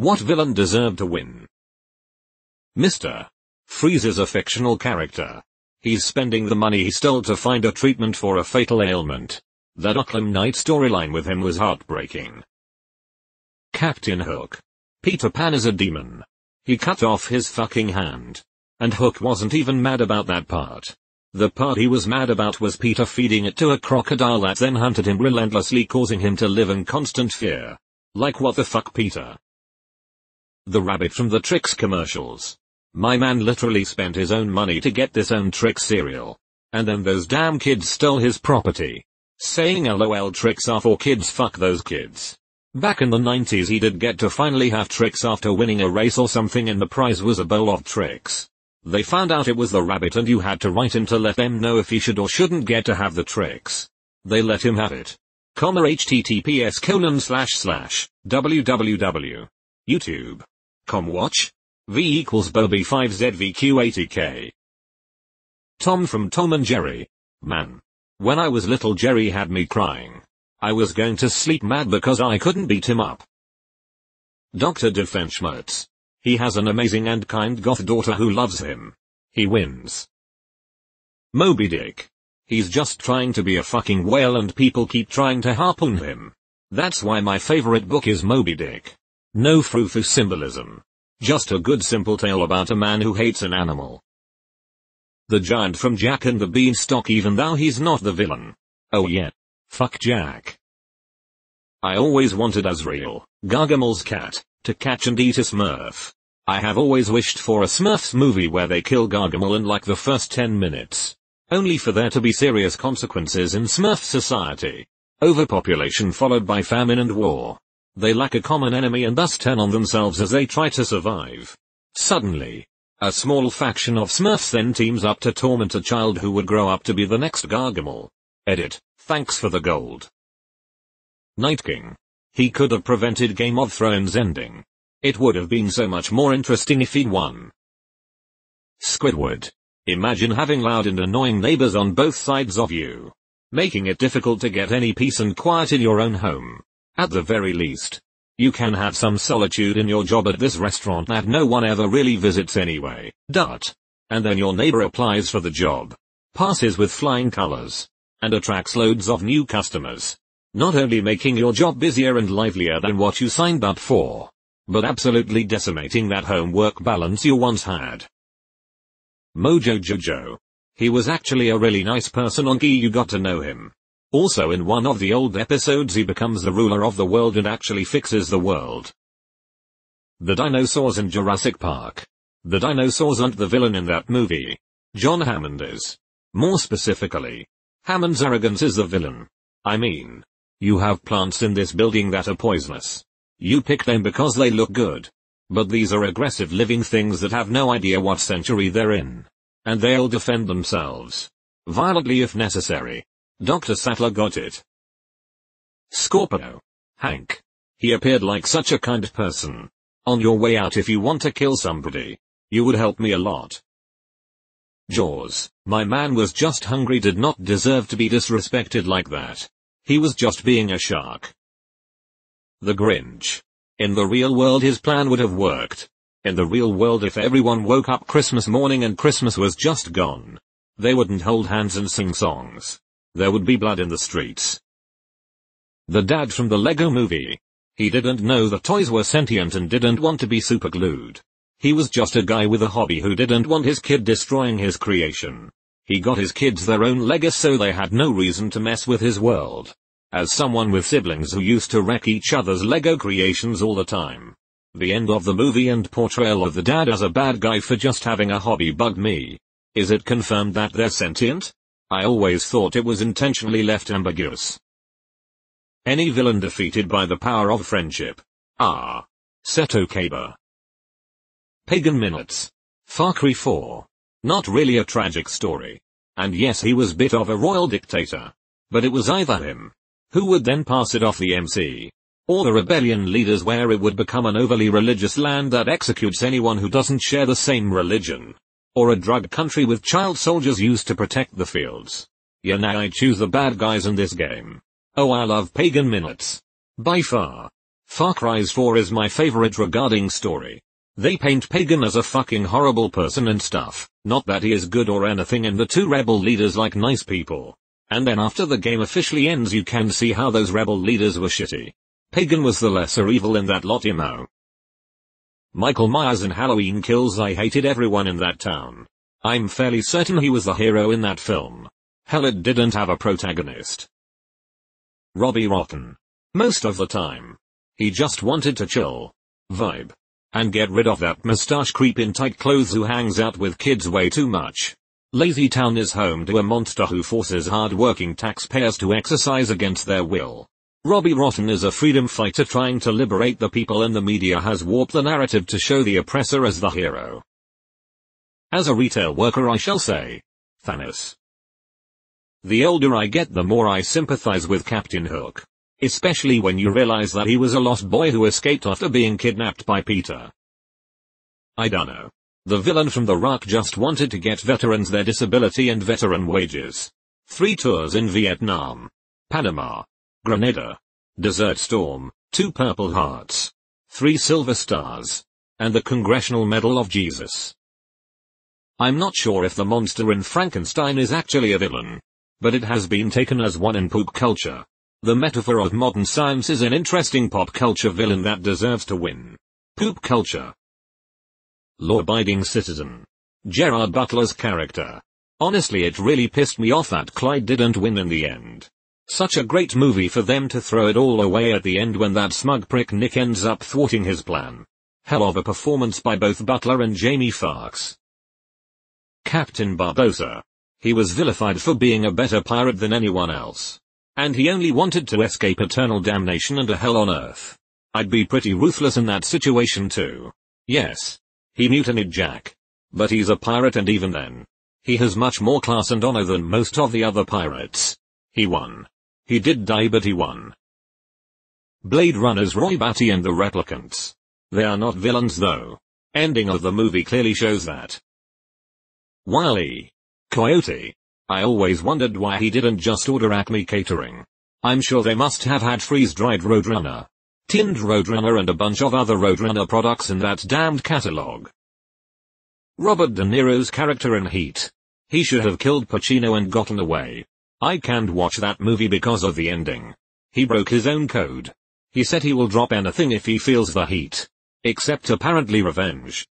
What villain deserved to win? Mr. Freeze is a fictional character. He's spending the money he stole to find a treatment for a fatal ailment. That Arkham Knight storyline with him was heartbreaking. Captain Hook. Peter Pan is a demon. He cut off his fucking hand. And Hook wasn't even mad about that part. The part he was mad about was Peter feeding it to a crocodile that then hunted him relentlessly, causing him to live in constant fear. Like, what the fuck, Peter? The rabbit from the Trix commercials. My man literally spent his own money to get this own Trix cereal. And then those damn kids stole his property. Saying LOL, Trix are for kids, fuck those kids. Back in the 90s he did get to finally have Trix after winning a race or something, and the prize was a bowl of Trix. They found out it was the rabbit and you had to write in to let them know if he should or shouldn't get to have the Trix. They let him have it. https://www. YouTube.com watch. V equals Bobby 5ZVQ80K. Tom from Tom and Jerry. Man. When I was little, Jerry had me crying. I was going to sleep mad because I couldn't beat him up. Dr. Doofenshmirtz. He has an amazing and kind goth daughter who loves him. He wins. Moby Dick. He's just trying to be a fucking whale and people keep trying to harpoon him. That's why my favorite book is Moby Dick. No frou-frou symbolism. Just a good simple tale about a man who hates an animal. The giant from Jack and the Beanstalk, even though he's not the villain. Oh yeah. Fuck Jack. I always wanted Azrael, Gargamel's cat, to catch and eat a Smurf. I have always wished for a Smurfs movie where they kill Gargamel in like the first 10 minutes. Only for there to be serious consequences in Smurf society. Overpopulation followed by famine and war. They lack a common enemy and thus turn on themselves as they try to survive. Suddenly, a small faction of Smurfs then teams up to torment a child who would grow up to be the next Gargamel. Edit. Thanks for the gold. Night King. He could have prevented Game of Thrones ending. It would have been so much more interesting if he'd won. Squidward. Imagine having loud and annoying neighbors on both sides of you. Making it difficult to get any peace and quiet in your own home. At the very least, you can have some solitude in your job at this restaurant that no one ever really visits anyway. And then your neighbor applies for the job. Passes with flying colors. And attracts loads of new customers. Not only making your job busier and livelier than what you signed up for, but absolutely decimating that home-work balance you once had. Mojo Jojo. He was actually a really nice person on Gee, you got to know him. Also in one of the old episodes he becomes the ruler of the world and actually fixes the world. The dinosaurs in Jurassic Park. The dinosaurs aren't the villain in that movie. John Hammond is. More specifically, Hammond's arrogance is the villain. I mean, you have plants in this building that are poisonous. You pick them because they look good. But these are aggressive living things that have no idea what century they're in. And they'll defend themselves. Violently if necessary. Dr. Sattler got it. Scorpio. Hank. He appeared like such a kind person. On your way out, if you want to kill somebody, you would help me a lot. Jaws. My man was just hungry, did not deserve to be disrespected like that. He was just being a shark. The Grinch. In the real world his plan would have worked. In the real world, if everyone woke up Christmas morning and Christmas was just gone, they wouldn't hold hands and sing songs. There would be blood in the streets. The dad from the Lego movie. He didn't know the toys were sentient and didn't want to be superglued. He was just a guy with a hobby who didn't want his kid destroying his creation. He got his kids their own Legos so they had no reason to mess with his world. As someone with siblings who used to wreck each other's Lego creations all the time. The end of the movie and portrayal of the dad as a bad guy for just having a hobby bugged me. Is it confirmed that they're sentient? I always thought it was intentionally left ambiguous. Any villain defeated by the power of friendship. Seto Kaiba. Pagan Minutes. Far Cry 4. Not really a tragic story. And yes, he was a bit of a royal dictator. But it was either him, who would then pass it off the MC, or the rebellion leaders where it would become an overly religious land that executes anyone who doesn't share the same religion. Or a drug country with child soldiers used to protect the fields. Yeah, now I choose the bad guys in this game. Oh, I love Pagan Minutes. By far. Far Cry 4 is my favorite regarding story. They paint Pagan as a fucking horrible person and stuff, not that he is good or anything, and the two rebel leaders like nice people. And then after the game officially ends you can see how those rebel leaders were shitty. Pagan was the lesser evil in that lot, you know. Michael Myers in Halloween Kills. I hated everyone in that town. I'm fairly certain he was the hero in that film. Hell, it didn't have a protagonist. Robbie Rotten. Most of the time. He just wanted to chill, vibe, and get rid of that mustache creep in tight clothes who hangs out with kids way too much. Lazy Town is home to a monster who forces hard-working taxpayers to exercise against their will. Robbie Rotten is a freedom fighter trying to liberate the people, and the media has warped the narrative to show the oppressor as the hero. As a retail worker I shall say, Thanos. The older I get the more I sympathize with Captain Hook. Especially when you realize that he was a lost boy who escaped after being kidnapped by Peter. I dunno. The villain from The Rock just wanted to get veterans their disability and veteran wages. 3 tours in Vietnam, Panama, Grenada, Desert Storm, 2 Purple Hearts, 3 Silver Stars, and the Congressional Medal of Jesus. I'm not sure if the monster in Frankenstein is actually a villain, but it has been taken as one in poop culture. The metaphor of modern science is an interesting pop culture villain that deserves to win. Poop culture. Law-abiding citizen. Gerard Butler's character. Honestly, it really pissed me off that Clyde didn't win in the end. Such a great movie for them to throw it all away at the end when that smug prick Nick ends up thwarting his plan. Hell of a performance by both Butler and Jamie Foxx. Captain Barbossa. He was vilified for being a better pirate than anyone else. And he only wanted to escape eternal damnation and a hell on earth. I'd be pretty ruthless in that situation too. Yes. He mutinied Jack. But he's a pirate, and even then, he has much more class and honor than most of the other pirates. He won. He did die, but he won. Blade Runner's Roy Batty and the Replicants. They are not villains though. Ending of the movie clearly shows that. Wile E. Coyote. I always wondered why he didn't just order Acme Catering. I'm sure they must have had freeze-dried Roadrunner, tinned Roadrunner, and a bunch of other Roadrunner products in that damned catalog. Robert De Niro's character in Heat. He should have killed Pacino and gotten away. I can't watch that movie because of the ending. He broke his own code. He said he will drop anything if he feels the heat. Except apparently revenge.